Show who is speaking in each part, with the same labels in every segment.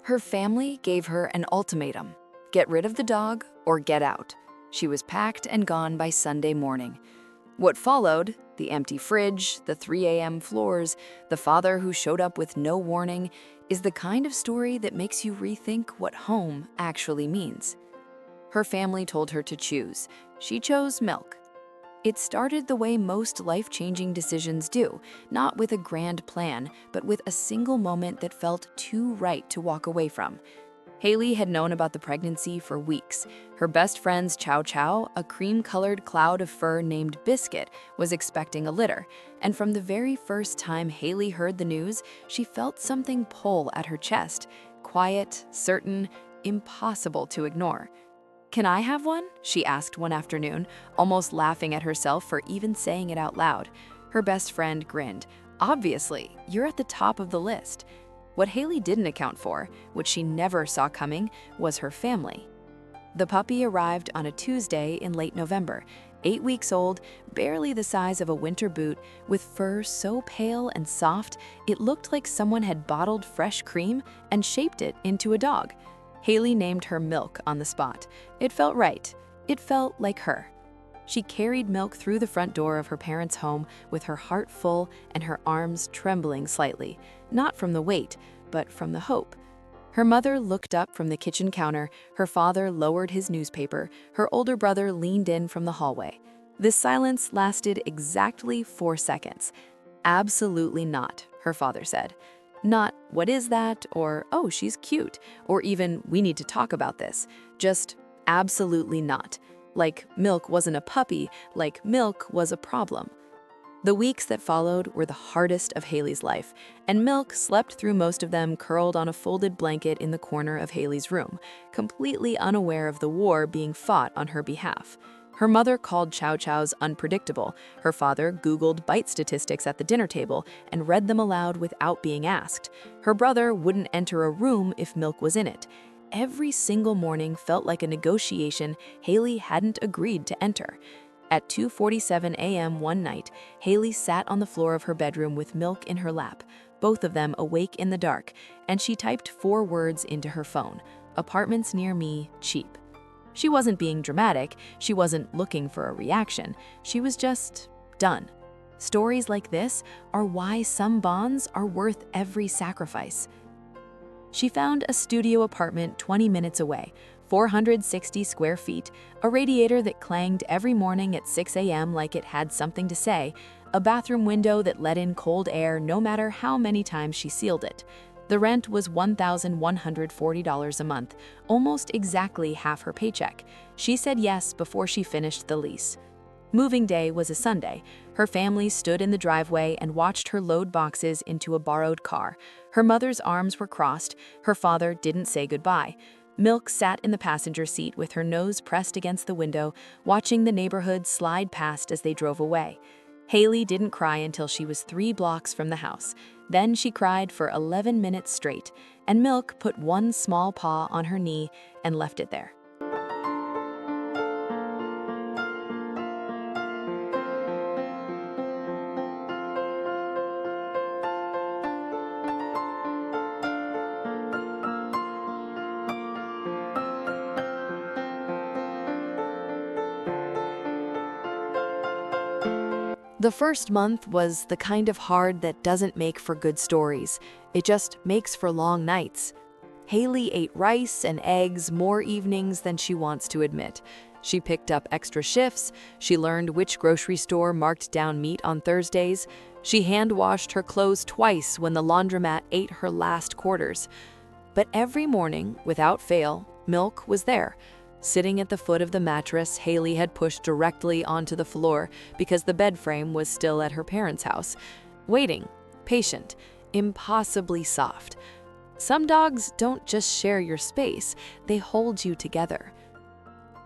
Speaker 1: Her family gave her an ultimatum: get rid of the dog or get out. She was packed and gone by Sunday morning. What followed, the empty fridge, the 3 a.m. floors, the father who showed up with no warning, is the kind of story that makes you rethink what home actually means. Her family told her to choose. She chose milk. It started the way most life-changing decisions do, not with a grand plan, but with a single moment that felt too right to walk away from. Haley had known about the pregnancy for weeks. Her best friend's chowchow, a cream-colored cloud of fur named Biscuit, was expecting a litter, and from the very first time Haley heard the news, she felt something pull at her chest, quiet, certain, impossible to ignore. "Can I have one?" she asked one afternoon, almost laughing at herself for even saying it out loud. Her best friend grinned. "Obviously, you're at the top of the list." What Haley didn't account for, which she never saw coming, was her family. The puppy arrived on a Tuesday in late November, 8 weeks old, barely the size of a winter boot, with fur so pale and soft it looked like someone had bottled fresh cream and shaped it into a dog. Haley named her Milk on the spot. It felt right. It felt like her. She carried Milk through the front door of her parents' home with her heart full and her arms trembling slightly, not from the weight, but from the hope. Her mother looked up from the kitchen counter, her father lowered his newspaper, her older brother leaned in from the hallway. This silence lasted exactly 4 seconds. "Absolutely not," her father said. Not, "What is that?" or "Oh, she's cute," or even, "We need to talk about this." Just, absolutely not. Like Milk wasn't a puppy, like Milk was a problem. The weeks that followed were the hardest of Haley's life, and Milk slept through most of them curled on a folded blanket in the corner of Haley's room, completely unaware of the war being fought on her behalf. Her mother called chow chows unpredictable. Her father Googled bite statistics at the dinner table and read them aloud without being asked. Her brother wouldn't enter a room if Milk was in it. Every single morning felt like a negotiation Haley hadn't agreed to enter. At 2:47 a.m. one night, Haley sat on the floor of her bedroom with Milk in her lap, both of them awake in the dark, and she typed 4 words into her phone: "Apartments near me, cheap." She wasn't being dramatic, she wasn't looking for a reaction, she was just done. Stories like this are why some bonds are worth every sacrifice. She found a studio apartment 20 minutes away, 460 square feet, a radiator that clanged every morning at 6 a.m. like it had something to say, a bathroom window that let in cold air no matter how many times she sealed it. The rent was $1,140 a month, almost exactly half her paycheck. She said yes before she finished the lease. Moving day was a Sunday. Her family stood in the driveway and watched her load boxes into a borrowed car. Her mother's arms were crossed. Her father didn't say goodbye. Milk sat in the passenger seat with her nose pressed against the window, watching the neighborhood slide past as they drove away. Haley didn't cry until she was 3 blocks from the house. Then she cried for 11 minutes straight, and Milk put one small paw on her knee and left it there. The first month was the kind of hard that doesn't make for good stories. It just makes for long nights. Haley ate rice and eggs more evenings than she wants to admit. She picked up extra shifts. She learned which grocery store marked down meat on Thursdays. She hand-washed her clothes twice when the laundromat ate her last quarters. But every morning, without fail, Milk was there. Sitting at the foot of the mattress Haley had pushed directly onto the floor because the bed frame was still at her parents' house. Waiting, patient, impossibly soft. Some dogs don't just share your space, they hold you together.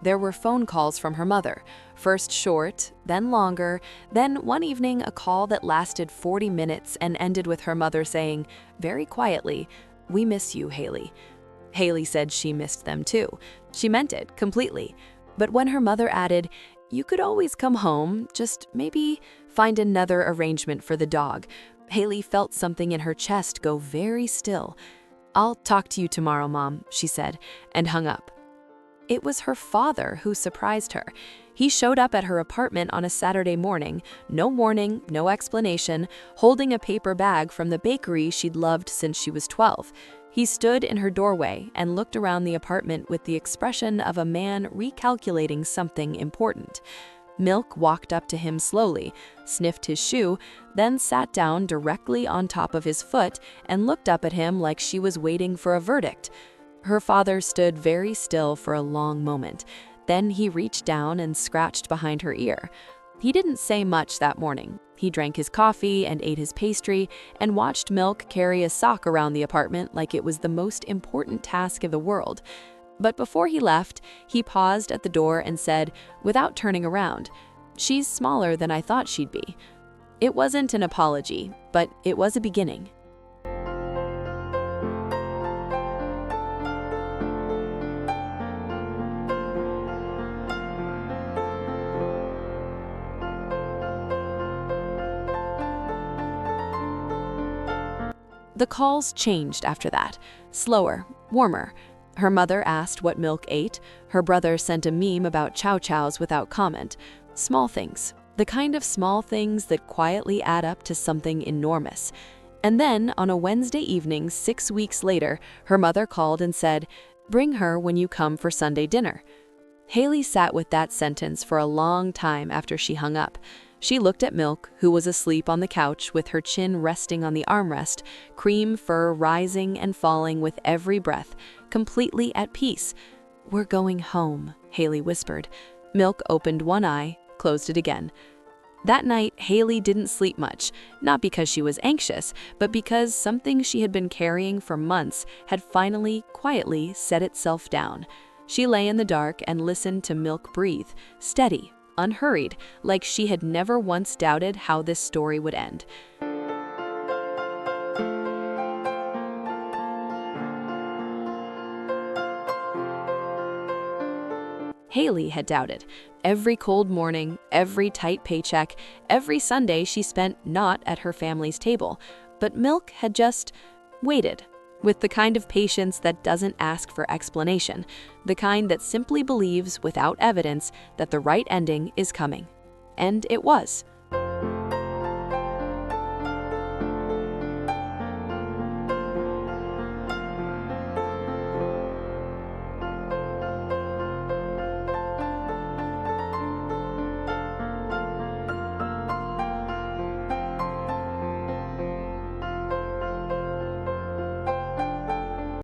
Speaker 1: There were phone calls from her mother, first short, then longer, then one evening a call that lasted 40 minutes and ended with her mother saying, very quietly, "We miss you, Haley." Haley said she missed them too. She meant it completely. But when her mother added, "You could always come home, just maybe find another arrangement for the dog," Haley felt something in her chest go very still.
Speaker 2: "I'll talk to you tomorrow, Mom," she said, and hung up. It was her father who surprised her. He showed up at her apartment on a Saturday morning, no warning, no explanation, holding a paper bag from the bakery she'd loved since she was 12. He stood in her doorway and looked around the apartment with the expression of a man recalculating something important. Milk walked up to him slowly, sniffed his shoe, then sat down directly on top of his foot and looked up at him like she was waiting for a verdict. Her father stood very still for a long moment. Then he reached down and scratched behind her ear. He didn't say much that morning. He drank his coffee and ate his pastry and watched Milk carry a sock around the apartment like it was the most important task of the world. But before he left, he paused at the door and said, without turning around, "She's smaller than I thought she'd be." It wasn't an apology, but it was a beginning. The calls changed after that, slower, warmer. Her mother asked what Milk ate. Her brother sent a meme about chowchows without comment. Small things, the kind of small things that quietly add up to something enormous. And then, on a Wednesday evening 6 weeks later, her mother called and said, "Bring her when you come for Sunday dinner." Haley sat with that sentence for a long time after she hung up. She looked at Milk, who was asleep on the couch with her chin resting on the armrest, cream fur rising and falling with every breath, completely at peace. "We're going home," Haley whispered. Milk opened one eye, closed it again. That night, Haley didn't sleep much, not because she was anxious, but because something she had been carrying for months had finally, quietly set itself down. She lay in the dark and listened to Milk breathe, steady, unhurried, like she had never once doubted how this story would end. Haley had doubted. Every cold morning, every tight paycheck, every Sunday she spent not at her family's table. But Milk had just waited, with the kind of patience that doesn't ask for explanation, the kind that simply believes without evidence that the right ending is coming. And it was.